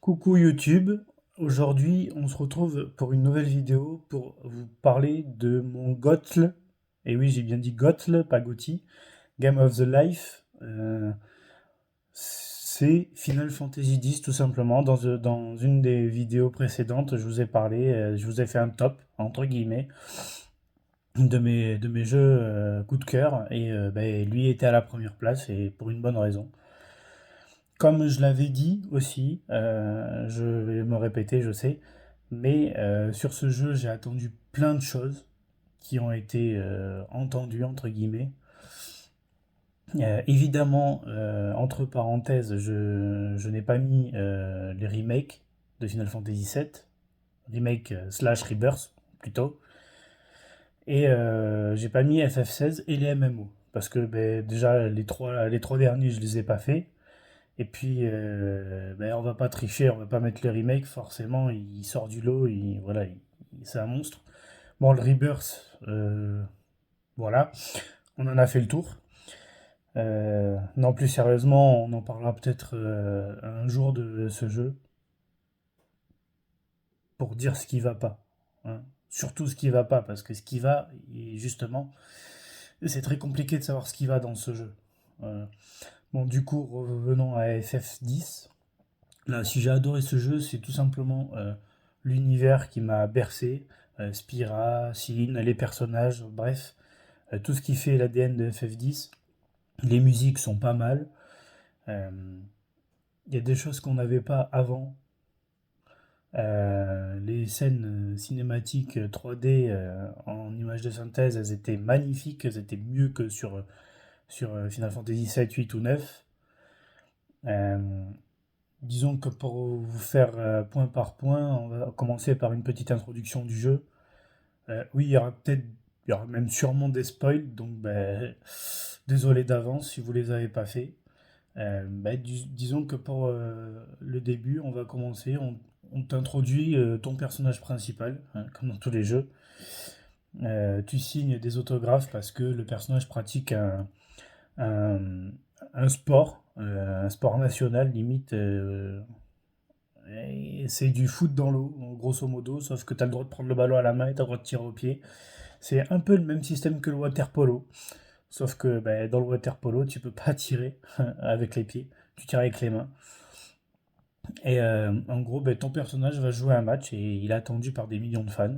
Coucou YouTube, aujourd'hui on se retrouve pour une nouvelle vidéo pour vous parler de mon GOTL, et oui j'ai bien dit GOTL, pas GOTY, Game of the Life. C'est Final Fantasy X tout simplement. Dans une des vidéos précédentes je vous ai parlé, je vous ai fait un top entre guillemets de mes jeux coup de cœur, et lui était à la première place et pour une bonne raison. Comme je l'avais dit aussi, je vais me répéter, je sais, mais sur ce jeu, j'ai attendu plein de choses qui ont été entendues, entre guillemets. Évidemment, entre parenthèses, je n'ai pas mis les remakes de Final Fantasy VII, remake slash rebirth plutôt, et j'ai pas mis FF16 et les MMO, parce que déjà les trois derniers, je les ai pas fait. Et puis, on va pas tricher, on va pas mettre le remake, forcément, il sort du lot, voilà, c'est un monstre. Bon, le Rebirth, voilà, on en a fait le tour. Non, plus sérieusement, on en parlera peut-être un jour de ce jeu, pour dire ce qui va pas, hein. Surtout ce qui va pas, parce que ce qui va, et justement, c'est très compliqué de savoir ce qui va dans ce jeu. Bon, du coup, revenons à FF10. Là, si j'ai adoré ce jeu, c'est tout simplement l'univers qui m'a bercé. Spira, Céline, les personnages, bref, tout ce qui fait l'ADN de FF10. Les musiques sont pas mal. Euh, Il y a des choses qu'on n'avait pas avant. Les scènes cinématiques 3D en images de synthèse, elles étaient magnifiques. Elles étaient mieux que sur Final Fantasy 7, 8 ou 9. Euh, Disons que pour vous faire point par point, on va commencer par une petite introduction du jeu. Oui, il y aura même sûrement des spoils, donc désolé d'avance si vous les avez pas fait. Disons que pour le début, on va commencer, on t'introduit ton personnage principal, hein, comme dans tous les jeux. Tu signes des autographes parce que le personnage pratique un, un sport national limite. Et c'est du foot dans l'eau, grosso modo, sauf que tu as le droit de prendre le ballon à la main et tu as le droit de tirer au pied. C'est un peu le même système que le water polo, sauf que dans le water polo, tu peux pas tirer avec les pieds, tu tires avec les mains. Et en gros, ton personnage va jouer un match et il est attendu par des millions de fans.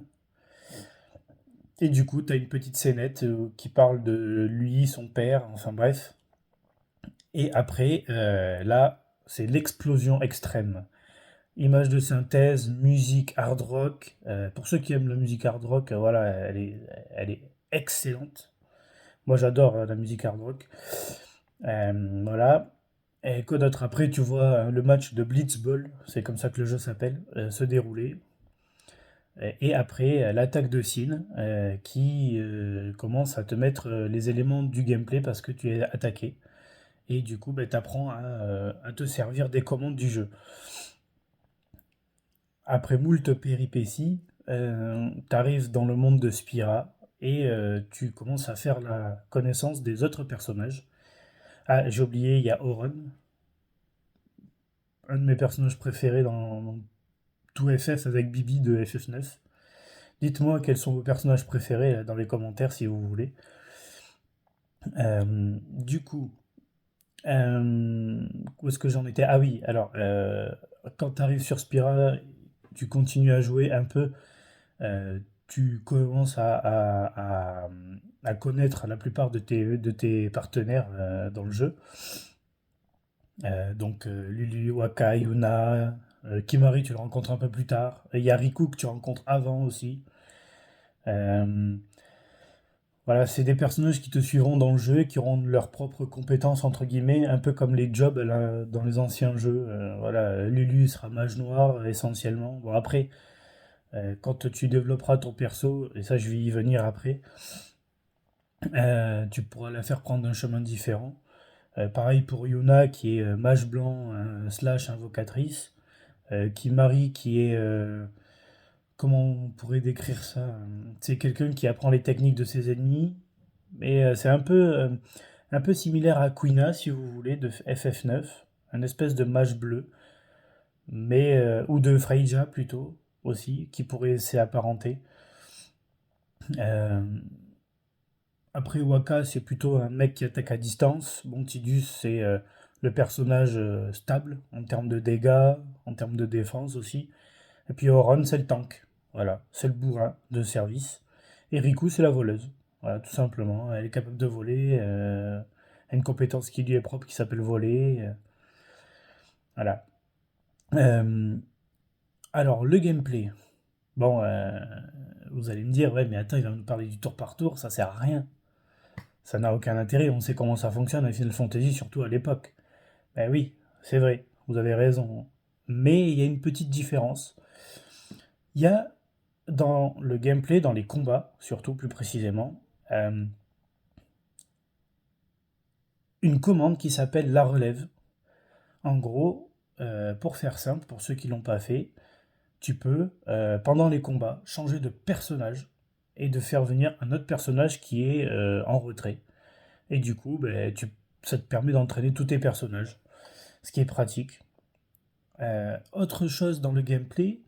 Et du coup, tu as une petite scénette qui parle de lui, son père, enfin bref. Et après, là, c'est l'explosion extrême. Images de synthèse, musique hard rock. Pour ceux qui aiment la musique hard rock, voilà, elle est excellente. Moi, j'adore la musique hard rock. Voilà. Et quoi d'autre? Après, tu vois le match de Blitzball, c'est comme ça que le jeu s'appelle, se dérouler. Et après, l'attaque de Sin, qui commence à te mettre les éléments du gameplay parce que tu es attaqué. Et du coup, tu apprends à te servir des commandes du jeu. Après moult péripéties, tu arrives dans le monde de Spira et tu commences à faire la connaissance des autres personnages. Ah, j'ai oublié, il y a Auron, un de mes personnages préférés dans tout FF avec Bibi de FF9. Dites-moi quels sont vos personnages préférés dans les commentaires si vous voulez. Du coup, où est-ce que j'en étais? Ah oui, alors, quand tu arrives sur Spira, tu continues à jouer un peu. Tu commences à connaître la plupart de tes partenaires dans le jeu. Donc Lulu, Waka, Yuna, Kimari, tu le rencontres un peu plus tard. Et il y a Riku que tu rencontres avant aussi. Euh, voilà, c'est des personnages qui te suivront dans le jeu et qui auront leurs propres compétences, entre guillemets, un peu comme les jobs là, dans les anciens jeux. Voilà, Lulu sera mage noir essentiellement. Bon, après, quand tu développeras ton perso, et ça je vais y venir après, tu pourras la faire prendre un chemin différent. Pareil pour Yuna qui est mage blanc slash invocatrice. Kimari qui est... comment on pourrait décrire ça? C'est quelqu'un qui apprend les techniques de ses ennemis. Mais c'est un peu similaire à Quina, si vous voulez, de FF9. Un espèce de mage bleu. ou de Freya plutôt, aussi, qui pourrait s'y apparenter. Euh, Après, Waka, c'est plutôt un mec qui attaque à distance. Bon, Tidus, c'est le personnage stable en termes de dégâts, en termes de défense aussi. Et puis Auron, c'est le tank. Voilà, c'est le bourrin de service. Et Riku, c'est la voleuse. Voilà, tout simplement. Elle est capable de voler. A une compétence qui lui est propre qui s'appelle voler. Voilà. Euh, alors, le gameplay. Bon, vous allez me dire, ouais, mais attends, il va nous parler du tour par tour, ça sert à rien. Ça n'a aucun intérêt, on sait comment ça fonctionne à Final Fantasy, surtout à l'époque. Ben oui, c'est vrai, vous avez raison. Mais il y a une petite différence. Il y a dans le gameplay, dans les combats, surtout plus précisément, euh, une commande qui s'appelle la relève. En gros, pour faire simple, pour ceux qui l'ont pas fait, tu peux, pendant les combats, changer de personnage et de faire venir un autre personnage qui est en retrait. Et du coup, ben, ça te permet d'entraîner tous tes personnages, ce qui est pratique. Autre chose dans le gameplay,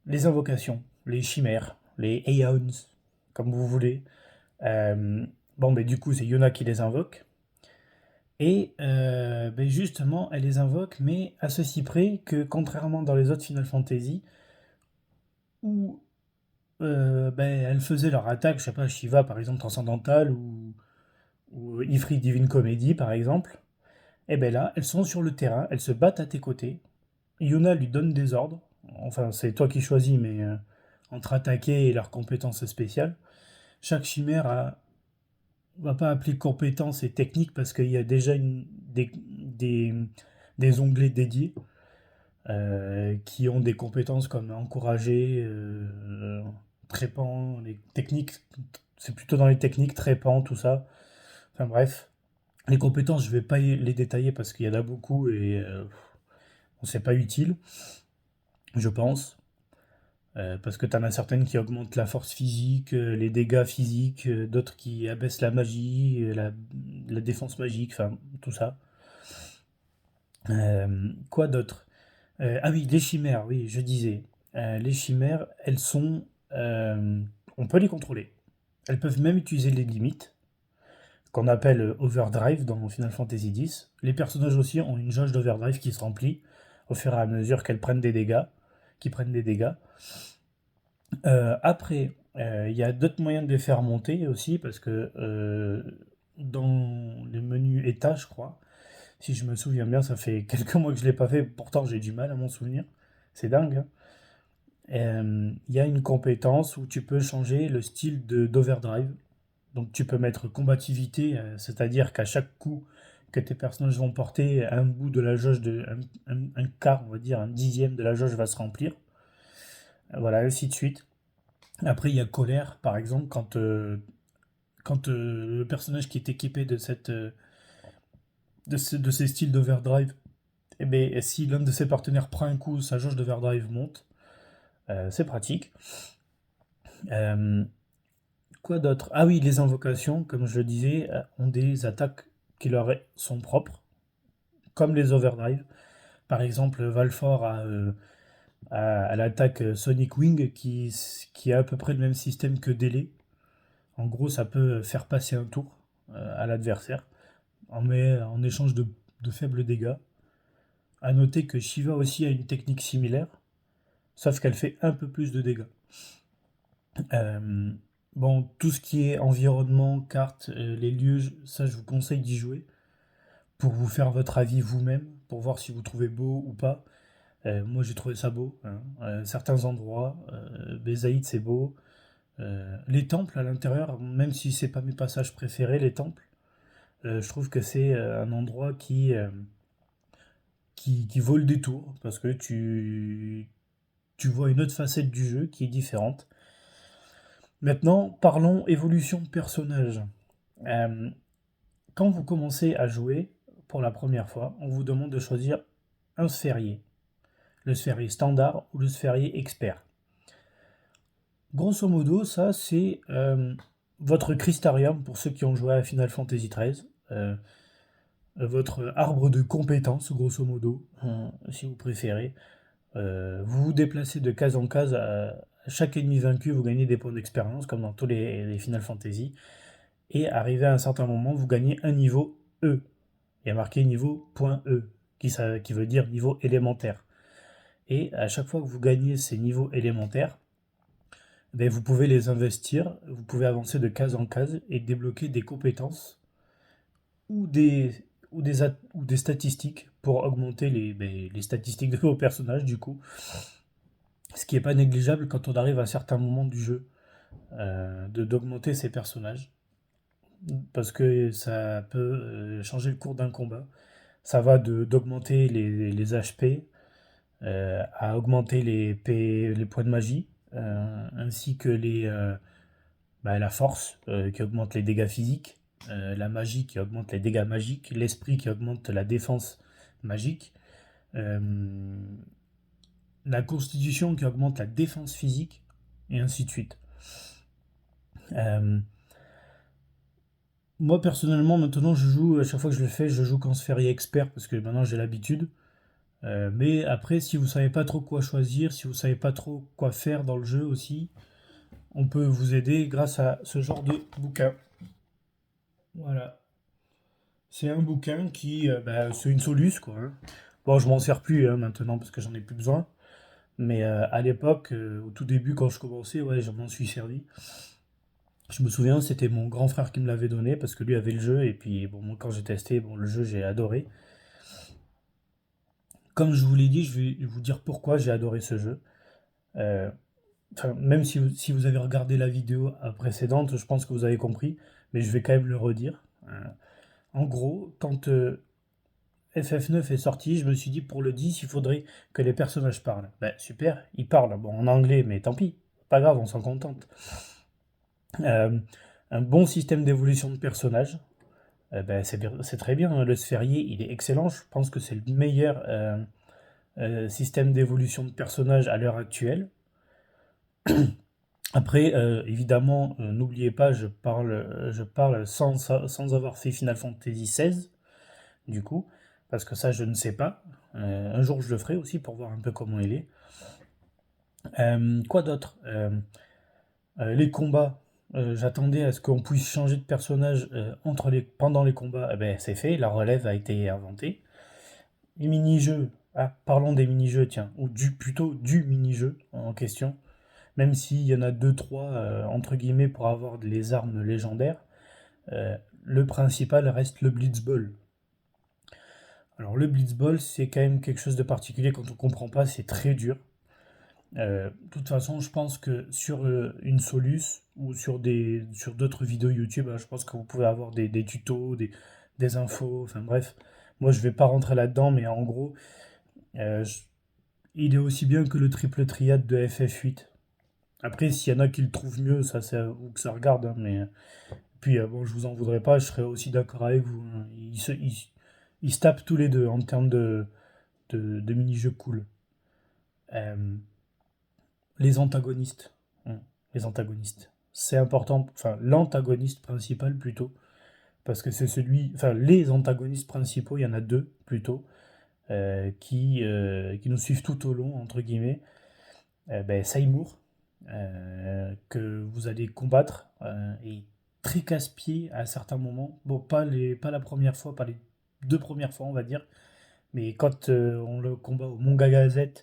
les invocations, les chimères, les Aeons, comme vous voulez. Euh, bon, ben, du coup, c'est Yona qui les invoque. Et ben, justement, elle les invoque, mais à ceci près que, contrairement dans les autres Final Fantasy, où ben, elles faisaient leur attaque, je sais pas, Shiva par exemple, Transcendental, ou Ifrit Divine Comedy par exemple, et ben là, elles sont sur le terrain, elles se battent à tes côtés. Yuna lui donne des ordres, enfin, c'est toi qui choisis, mais entre attaquer et leurs compétences spéciales. Chaque chimère a, on va pas appeler compétences et techniques parce qu'il y a déjà des, des onglets dédiés qui ont des compétences comme encourager, trépant, les techniques, c'est plutôt dans les techniques, trépant, tout ça. Enfin bref, les compétences, je vais pas les détailler parce qu'il y en a beaucoup et c'est pas utile, je pense. Parce que t'en as certaines qui augmentent la force physique, les dégâts physiques, d'autres qui abaissent la magie, la défense magique, enfin tout ça. Quoi d'autre? Ah oui, les chimères, oui, je disais. Les chimères, elles sont... on peut les contrôler. Elles peuvent même utiliser les limites, qu'on appelle overdrive dans Final Fantasy X. Les personnages aussi ont une jauge d'overdrive qui se remplit au fur et à mesure qu'elles prennent des dégâts, qu'ils prennent des dégâts. Après, il y a d'autres moyens de les faire monter aussi, parce que dans les menus état, je crois, si je me souviens bien, ça fait quelques mois que je ne l'ai pas fait, pourtant j'ai du mal à m'en souvenir. C'est dingue, hein. Il y a une compétence où tu peux changer le style d'overdrive. Donc tu peux mettre combativité, c'est-à-dire qu'à chaque coup que tes personnages vont porter, un bout de la jauge, un quart, on va dire, un dixième de la jauge va se remplir. Voilà, ainsi de suite. Après, il y a colère, par exemple, quand le personnage qui est équipé de ces styles d'overdrive, eh ben, si l'un de ses partenaires prend un coup, sa jauge d'overdrive monte. C'est pratique. Euh, Quoi d'autre? Ah oui, les invocations, comme je le disais, ont des attaques qui leur sont propres, comme les overdrive. Par exemple, Valfor a l'attaque Sonic Wing qui a à peu près le même système que Délai. En gros, ça peut faire passer un tour à l'adversaire en échange de faibles dégâts. A noter que Shiva aussi a une technique similaire, sauf qu'elle fait un peu plus de dégâts. Euh, bon, tout ce qui est environnement, cartes, les lieux, ça je vous conseille d'y jouer pour vous faire votre avis vous-même, pour voir si vous trouvez beau ou pas. Moi j'ai trouvé ça beau, hein. Certains endroits, Bézaïd c'est beau. Les temples à l'intérieur, même si c'est pas mes passages préférés, les temples, je trouve que c'est un endroit qui vaut le détour parce que tu vois une autre facette du jeu qui est différente. Maintenant, parlons évolution de personnage. Euh, Quand vous commencez à jouer pour la première fois, on vous demande de choisir un sphérié. Le sphérié standard ou le sphérié expert. Grosso modo, ça c'est votre Crystarium pour ceux qui ont joué à Final Fantasy XIII. votre arbre de compétences, grosso modo, si vous préférez. Vous vous déplacez de case en case. À chaque ennemi vaincu, vous gagnez des points d'expérience, comme dans tous les Final Fantasy. Et arrivé à un certain moment, vous gagnez un niveau E. Il y a marqué niveau .E, qui veut dire niveau élémentaire. Et à chaque fois que vous gagnez ces niveaux élémentaires, ben, vous pouvez les investir, vous pouvez avancer de case en case et débloquer des compétences ou des statistiques pour augmenter les statistiques de vos personnages, du coup. Ce qui n'est pas négligeable quand on arrive à certains moments du jeu, d'augmenter ses personnages. Parce que ça peut changer le cours d'un combat. Ça va d'augmenter les HP, à augmenter les points de magie, ainsi que la force qui augmente les dégâts physiques, la magie qui augmente les dégâts magiques, l'esprit qui augmente la défense magique, euh, la constitution qui augmente la défense physique, et ainsi de suite. Euh, Moi personnellement, maintenant je joue, à chaque fois que je le fais, je joue qu'en sphérié expert parce que maintenant j'ai l'habitude. Mais après, si vous savez pas trop quoi choisir, si vous savez pas trop quoi faire dans le jeu aussi, on peut vous aider grâce à ce genre de bouquin. Voilà. C'est un bouquin c'est une soluce quoi, hein. Bon, je m'en sers plus hein, maintenant parce que j'en ai plus besoin. Mais à l'époque, au tout début, quand je commençais, ouais, j'en m'en suis servi. Je me souviens, c'était mon grand frère qui me l'avait donné parce que lui avait le jeu et puis bon, moi quand j'ai testé, bon, le jeu j'ai adoré. Comme je vous l'ai dit, je vais vous dire pourquoi j'ai adoré ce jeu. Euh, Enfin, même si vous avez regardé la vidéo précédente, je pense que vous avez compris, mais je vais quand même le redire. En gros, quand FF9 est sorti, je me suis dit pour le 10, il faudrait que les personnages parlent. Ben super, ils parlent. Bon, en anglais, mais tant pis, pas grave, on s'en contente. Euh, un bon système d'évolution de personnages, ben, c'est très bien, hein. Le sphérié, il est excellent. Je pense que c'est le meilleur système d'évolution de personnages à l'heure actuelle. Après, évidemment, n'oubliez pas, je parle sans avoir fait Final Fantasy XVI, du coup, parce que ça, je ne sais pas. Un jour, je le ferai aussi pour voir un peu comment il est. Quoi d'autre? Les combats. J'attendais à ce qu'on puisse changer de personnage pendant les combats. Eh ben, c'est fait, la relève a été inventée. Les mini-jeux. Ah, parlons des mini-jeux, tiens, ou plutôt du mini-jeu en question. Même s'il y en a deux, trois, entre guillemets, pour avoir les armes légendaires, euh, le principal reste le Blitzball. Alors le Blitzball, c'est quand même quelque chose de particulier, quand on comprend pas, c'est très dur. De toute façon, je pense que sur une Solus ou sur d'autres vidéos YouTube, hein, je pense que vous pouvez avoir des tutos, des infos, enfin bref. Moi, je vais pas rentrer là-dedans, mais en gros, euh, je- il est aussi bien que le triple triade de FF8. Après, s'il y en a qui le trouvent mieux, ça c'est à vous que ça regarde, hein, mais puis bon, je vous en voudrais pas, je serais aussi d'accord avec vous, hein. Ils se tapent tous les deux en termes de mini-jeux cool. Euh, les antagonistes. Les antagonistes. C'est important, enfin l'antagoniste principal plutôt, parce que c'est celui, enfin les antagonistes principaux, il y en a deux plutôt, qui nous suivent tout au long, entre guillemets. Ben, Seymour, que vous allez combattre, est très casse-pied à certains moments. Bon, pas la première fois, pas les deux premières fois, on va dire, mais quand on le combat au Mont Gagazet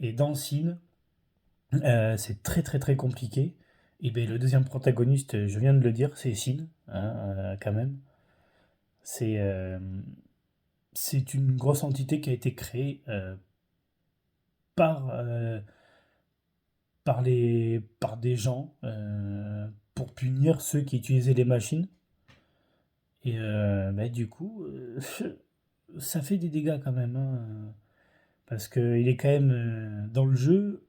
et dans Sin, c'est très très très compliqué. Et ben, le deuxième protagoniste, je viens de le dire, c'est Sin, hein, quand même. C'est c'est une grosse entité qui a été créée par, par des gens pour punir ceux qui utilisaient les machines. Et bah, du coup, ça fait des dégâts quand même, hein, parce qu'il est quand même dans le jeu,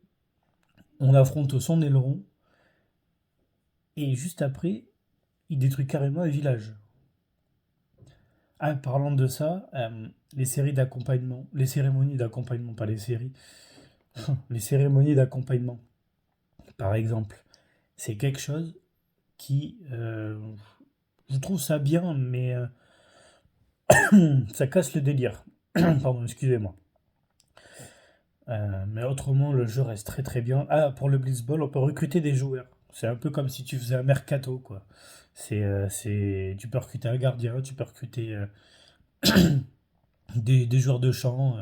on affronte son aileron, et juste après, il détruit carrément un village. Ah, parlant de ça, les séries d'accompagnement, les cérémonies d'accompagnement, pas les séries, les cérémonies d'accompagnement, par exemple, c'est quelque chose qui, je trouve ça bien, mais Ça casse le délire. Pardon, excusez-moi. Mais autrement, le jeu reste très très bien. Ah, pour le Blitzball, on peut recruter des joueurs. C'est un peu comme si tu faisais un mercato, quoi. Tu peux recruter un gardien, tu peux recruter des joueurs de champ.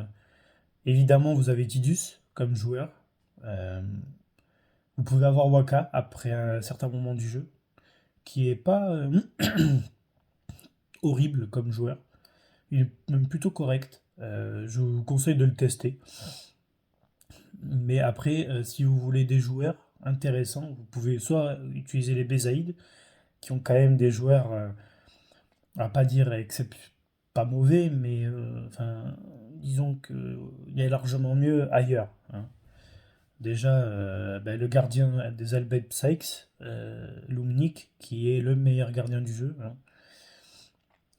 Évidemment, vous avez Tidus comme joueur. Euh, Vous pouvez avoir Waka après un certain moment du jeu, qui est pas horrible comme joueur. Il est même plutôt correct. Je vous conseille de le tester. Mais après, si vous voulez des joueurs intéressants, vous pouvez soit utiliser les Bézaïdes, qui ont quand même des joueurs, à pas dire pas mauvais, mais enfin, disons qu'il y a largement mieux ailleurs, hein. Déjà, ben, le gardien des Helvet Sykes, Lumnik, qui est le meilleur gardien du jeu, hein.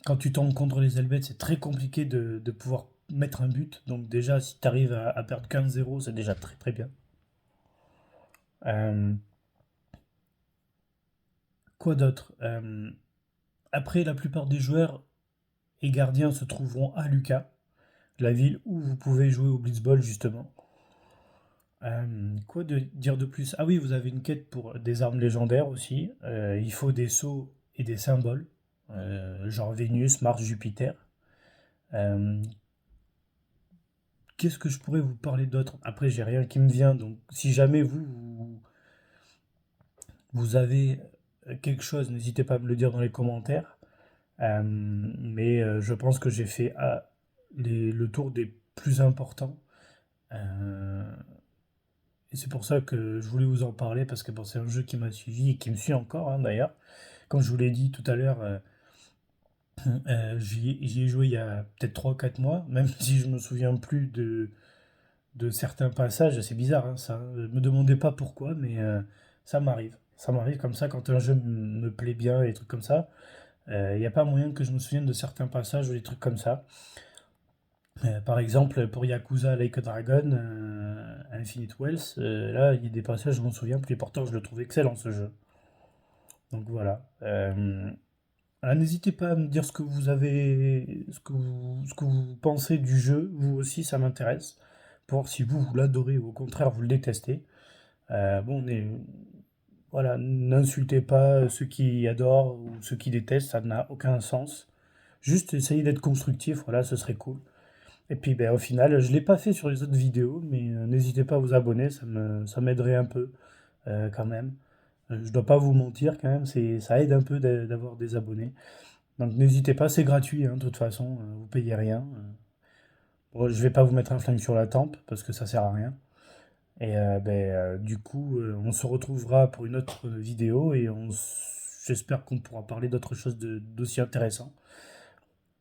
Quand tu tombes contre les Helvètes, c'est très compliqué de pouvoir mettre un but. Donc déjà, si tu arrives à perdre 15-0, c'est déjà très très bien. Euh, Quoi d'autre? Après, la plupart des joueurs et gardiens se trouveront à Lucas, la ville où vous pouvez jouer au Blitzball justement. Quoi dire de plus? Ah oui, vous avez une quête pour des armes légendaires aussi. Il faut des sceaux et des symboles, genre Vénus, Mars, Jupiter. Euh, Qu'est-ce que je pourrais vous parler d'autre? Après, j'ai rien qui me vient, donc si jamais vous avez quelque chose, n'hésitez pas à me le dire dans les commentaires. Mais je pense que j'ai fait le tour des plus importants. Euh, et c'est pour ça que je voulais vous en parler, parce que bon, c'est un jeu qui m'a suivi et qui me suit encore, hein, d'ailleurs. Comme je vous l'ai dit tout à l'heure, j'y ai joué il y a peut-être 3 ou 4 mois, même si je me souviens plus de certains passages. C'est bizarre, hein, ça. Me demandez pas pourquoi, mais ça m'arrive. Ça m'arrive comme ça quand un jeu me plaît bien et des trucs comme ça. Il n'y a pas moyen que je me souvienne de certains passages ou des trucs comme ça. Par exemple, pour Yakuza Like a Dragon, Infinite Wells, là, il y a des passages, je m'en souviens plus. Pourtant, je le trouve excellent ce jeu. Donc voilà. N'hésitez pas à me dire ce que vous avez, ce que vous pensez du jeu. Vous aussi, ça m'intéresse. Pour voir si vous l'adorez ou au contraire vous le détestez. Bon, voilà, n'insultez pas ceux qui adorent ou ceux qui détestent, ça n'a aucun sens. Juste essayez d'être constructif, voilà, ce serait cool. Et puis ben, au final, je ne l'ai pas fait sur les autres vidéos, mais n'hésitez pas à vous abonner, ça m'aiderait un peu quand même. Je dois pas vous mentir quand même, ça aide un peu d'avoir des abonnés. Donc n'hésitez pas, c'est gratuit, hein, de toute façon, vous payez rien. Bon, je vais pas vous mettre un flingue sur la tempe parce que ça sert à rien. Et ben, du coup, on se retrouvera pour une autre vidéo et j'espère qu'on pourra parler d'autre chose d'aussi intéressant.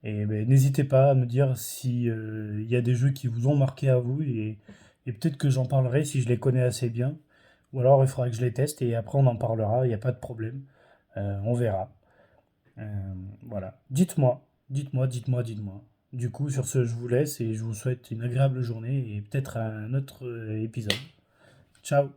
Et ben, n'hésitez pas à me dire si il y a des jeux qui vous ont marqué à vous et peut-être que j'en parlerai si je les connais assez bien. Ou alors il faudra que je les teste et après on en parlera, il n'y a pas de problème. On verra. Voilà. Dites-moi. Du coup, sur ce, je vous laisse et je vous souhaite une agréable journée et peut-être un autre épisode. Ciao!